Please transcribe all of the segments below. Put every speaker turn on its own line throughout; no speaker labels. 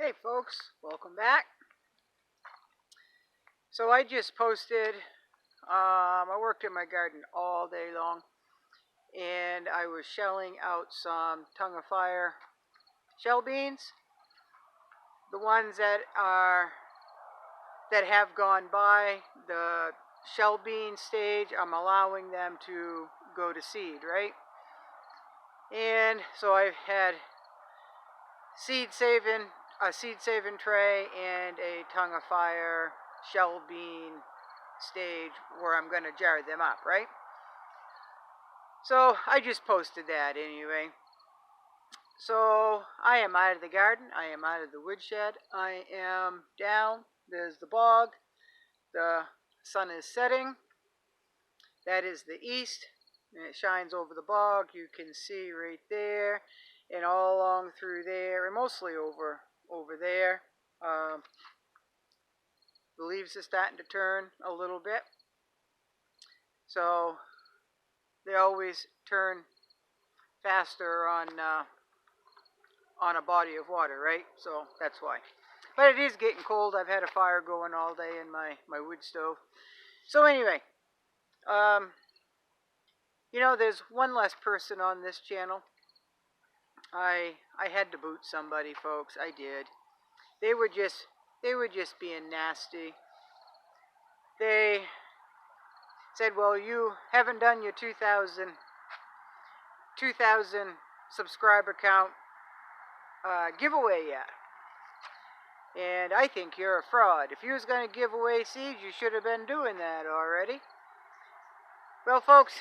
Hey folks, welcome back. So I just posted, I worked in my garden all day long and I was shelling out some tongue of fire shell beans. The ones that have gone by the shell bean stage, I'm allowing them to go to seed, right? And so I've had a seed saving tray and a tongue of fire shell bean stage where I'm going to jar them up, right? So I just posted that anyway. So I am out of the garden. I am out of the woodshed. I am down. There's the bog. The sun is setting. That is the east. And it shines over the bog. You can see right there and all along through there and mostly over there. The leaves are starting to turn a little bit. So they always turn faster on a body of water, right? So that's why. But it is getting cold. I've had a fire going all day in my wood stove. So anyway, there's one less person on this channel. I had to boot somebody, folks. I did. They were just being nasty. They said, well, you haven't done your 2,000 subscriber count giveaway yet. And I think you're a fraud. If you was going to give away seeds, you should have been doing that already. Well, folks,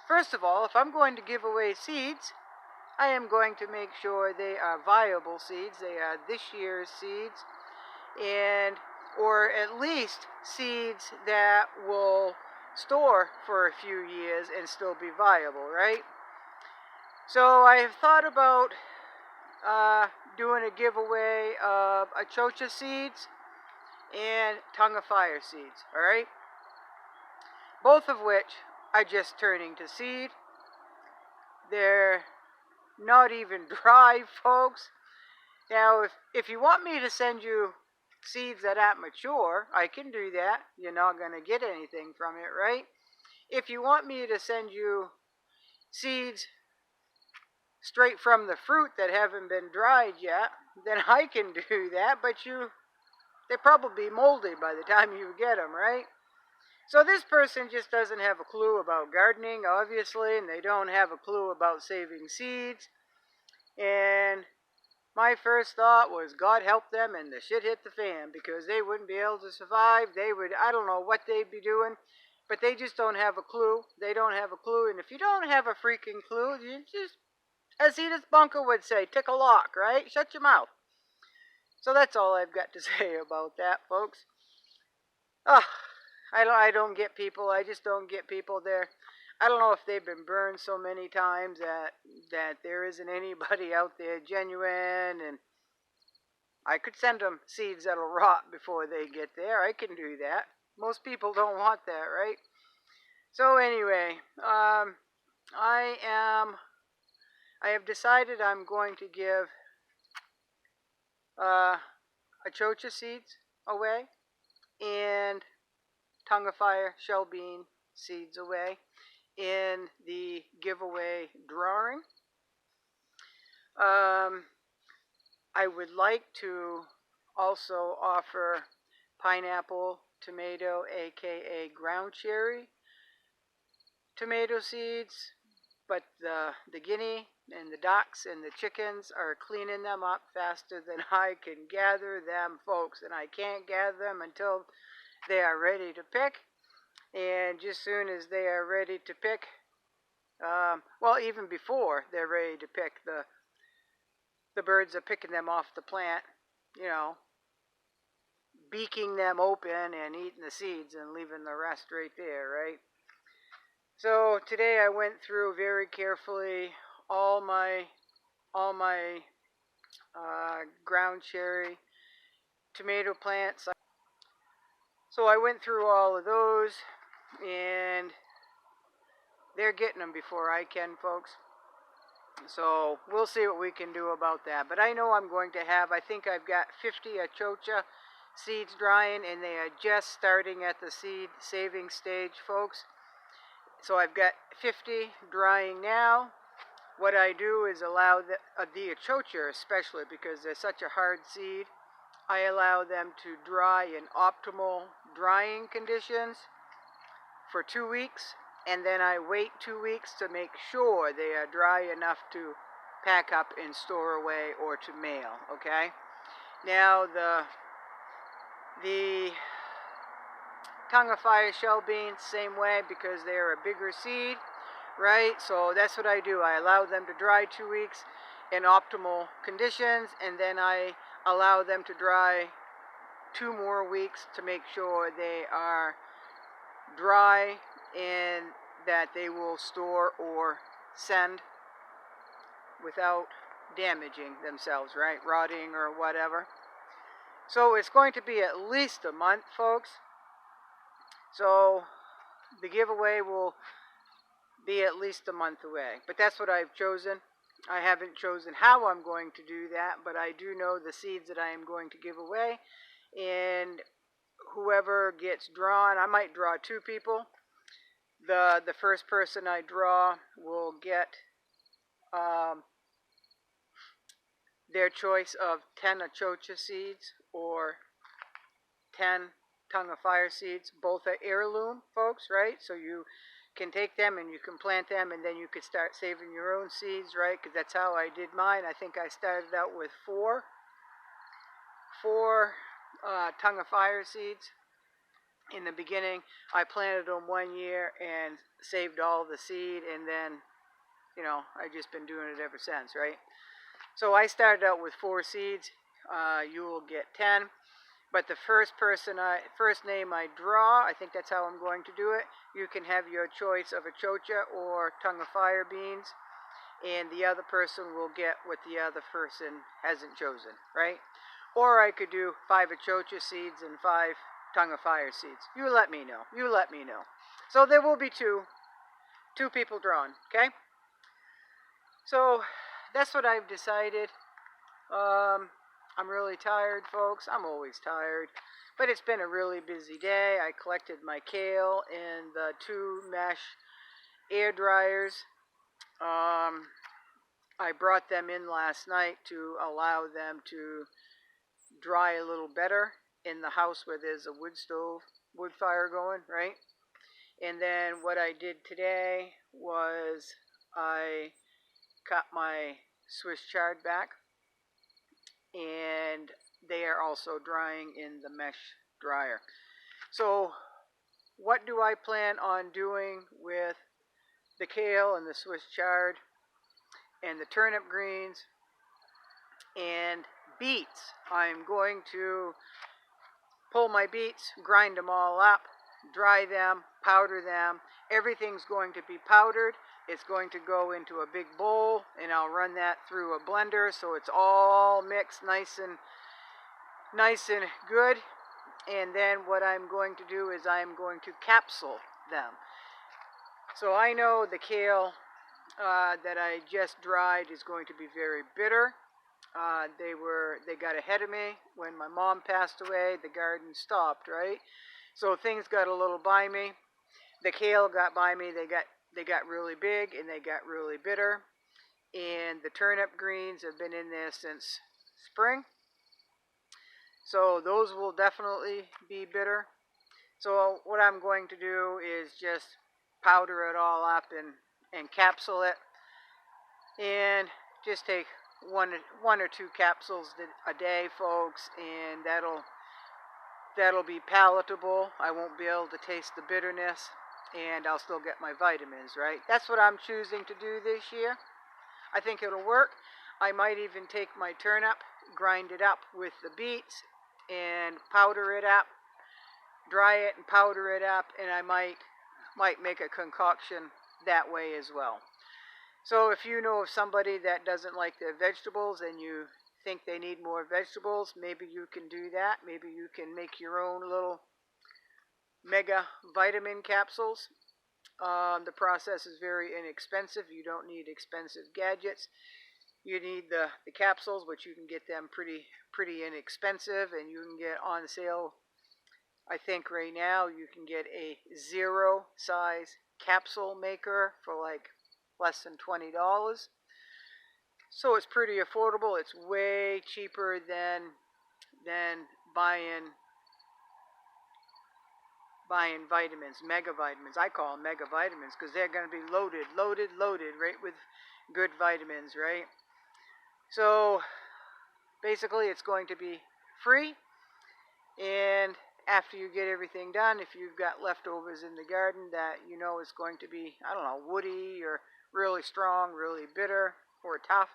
first of all, if I'm going to give away seeds, I am going to make sure they are viable seeds. They are this year's seeds, or at least seeds that will store for a few years and still be viable, right? So I have thought about doing a giveaway of achocha seeds and tongue of fire seeds, alright? Both of which are just turning to seed. They're not even dry, folks. Now, if you want me to send you seeds that aren't mature, I can do that. You're not going to get anything from it, right? If you want me to send you seeds straight from the fruit that haven't been dried yet, then I can do that, but they're probably moldy by the time you get them, right? So this person just doesn't have a clue about gardening, obviously, and they don't have a clue about saving seeds. And my first thought was, God help them, and the shit hit the fan, because they wouldn't be able to survive. I don't know what they'd be doing, but they just don't have a clue. They don't have a clue, and if you don't have a freaking clue, you just, as Edith Bunker would say, tick a lock, right? Shut your mouth. So that's all I've got to say about that, folks. I don't get people. I just don't get people there. I don't know if they've been burned so many times that there isn't anybody out there genuine, and I could send them seeds that'll rot before they get there. I can do that. Most people don't want that, right? So anyway, I have decided I'm going to give achocha seeds away and tongue of fire shell bean seeds away in the giveaway drawing. I would like to also offer pineapple, tomato, aka ground cherry tomato seeds, but the guinea and the ducks and the chickens are cleaning them up faster than I can gather them, folks, and I can't gather them until they are ready to pick. And just soon as they are ready to pick, well, even before they're ready to pick, the birds are picking them off the plant, beaking them open and eating the seeds and leaving the rest right there, right? So today I went through very carefully all my ground cherry tomato plants. So I went through all of those, and they're getting them before I can, folks. So we'll see what we can do about that. But I know I'm going to have, I think I've got 50 achocha seeds drying, and they are just starting at the seed saving stage, folks. So I've got 50 drying now. What I do is allow the achocha, especially because they're such a hard seed, I allow them to dry in optimal drying conditions for 2 weeks, and then I wait 2 weeks to make sure they are dry enough to pack up and store away or to mail, okay? Now the tongue of fire shell beans, same way, because they're a bigger seed, right? So that's what I do. I allow them to dry 2 weeks in optimal conditions, and then I allow them to dry 2 more weeks to make sure they are dry and that they will store or send without damaging themselves, right? Rotting or whatever. So it's going to be at least a month, folks. So the giveaway will be at least a month away. But that's what I've chosen. I haven't chosen how I'm going to do that, but I do know the seeds that I am going to give away. And whoever gets drawn, I might draw 2 people. The first person I draw will get their choice of 10 achocha seeds or 10 tongue of fire seeds. Both are heirloom, folks, right? So you can take them and you can plant them, and then you could start saving your own seeds, right? Because that's how I did mine. I think I started out with four tongue of fire seeds. In the beginning, I planted them 1 year and saved all the seed, and then, you know, I've just been doing it ever since, right? So I started out with 4 seeds. You will get 10. But the first name I draw, I think that's how I'm going to do it. You can have your choice of achocha or tongue of fire beans, and the other person will get what the other person hasn't chosen, right? Or I could do 5 achocha seeds and 5 tongue of fire seeds. You let me know. You let me know. So there will be two people drawn, okay? So that's what I've decided. I'm really tired, folks. I'm always tired. But it's been a really busy day. I collected my kale in the 2 mesh air dryers. I brought them in last night to allow them to dry a little better in the house where there's a wood fire going, right? And then what I did today was I cut my Swiss chard back, and they are also drying in the mesh dryer. So what do I plan on doing with the kale and the Swiss chard and the turnip greens and beets? I'm going to pull my beets, grind them all up, dry them, powder them. Everything's going to be powdered. It's going to go into a big bowl, and I'll run that through a blender so it's all mixed nice and good. And then what I'm going to do is I'm going to capsule them. So I know the kale that I just dried is going to be very bitter. They got ahead of me when my mom passed away. The garden stopped, right? So things got a little by me. The kale got by me. They got really big and they got really bitter. And the turnip greens have been in there since spring. So those will definitely be bitter. So what I'm going to do is just powder it all up and capsule it. And just take one or 2 capsules a day, folks, and that'll be palatable. I won't be able to taste the bitterness, and I'll still get my vitamins, right? That's what I'm choosing to do this year. I think it'll work. I might even take my turnip, grind it up with the beets, and powder it up, dry it and powder it up, and I might make a concoction that way as well. So if you know of somebody that doesn't like their vegetables and you think they need more vegetables, maybe you can do that. Maybe you can make your own little mega vitamin capsules The process is very inexpensive. You don't need expensive gadgets. You need the capsules, which you can get them pretty inexpensive, and you can get on sale. I think right now you can get a 0 size capsule maker for like less than $20. So it's pretty affordable. It's way cheaper than buying vitamins, mega vitamins. I call them mega vitamins because they're going to be loaded, right, with good vitamins, right? So basically it's going to be free, and after you get everything done, if you've got leftovers in the garden that you know is going to be, I don't know, woody or really strong, really bitter or tough,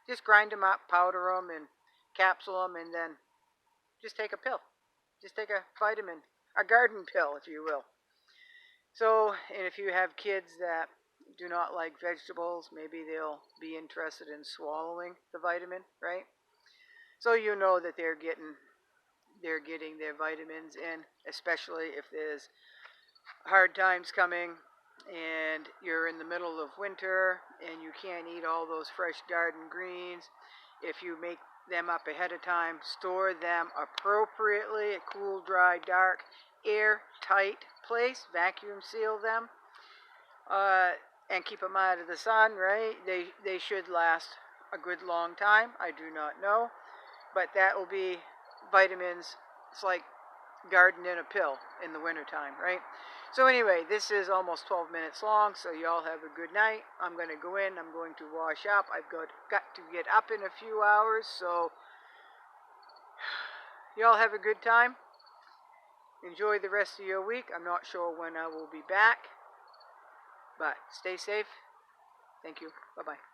just grind them up, powder them, and capsule them, and then just take a pill. Just take a vitamin, a garden pill, if you will. So, and if you have kids that do not like vegetables, maybe they'll be interested in swallowing the vitamin, right? So you know that they're getting their vitamins in, especially if there's hard times coming and you're in the middle of winter and you can't eat all those fresh garden greens. If you make them up ahead of time, store them appropriately, a cool, dry, dark, airtight place, vacuum seal them, and keep them out of the sun, right? They should last a good long time. I do not know, but that will be vitamins. It's like garden in a pill in the wintertime, right? So anyway, this is almost 12 minutes long, so y'all have a good night. I'm going to go in, I'm going to wash up. I've got to get up in a few hours, so y'all have a good time. Enjoy the rest of your week. I'm not sure when I will be back, but stay safe. Thank you. Bye-bye.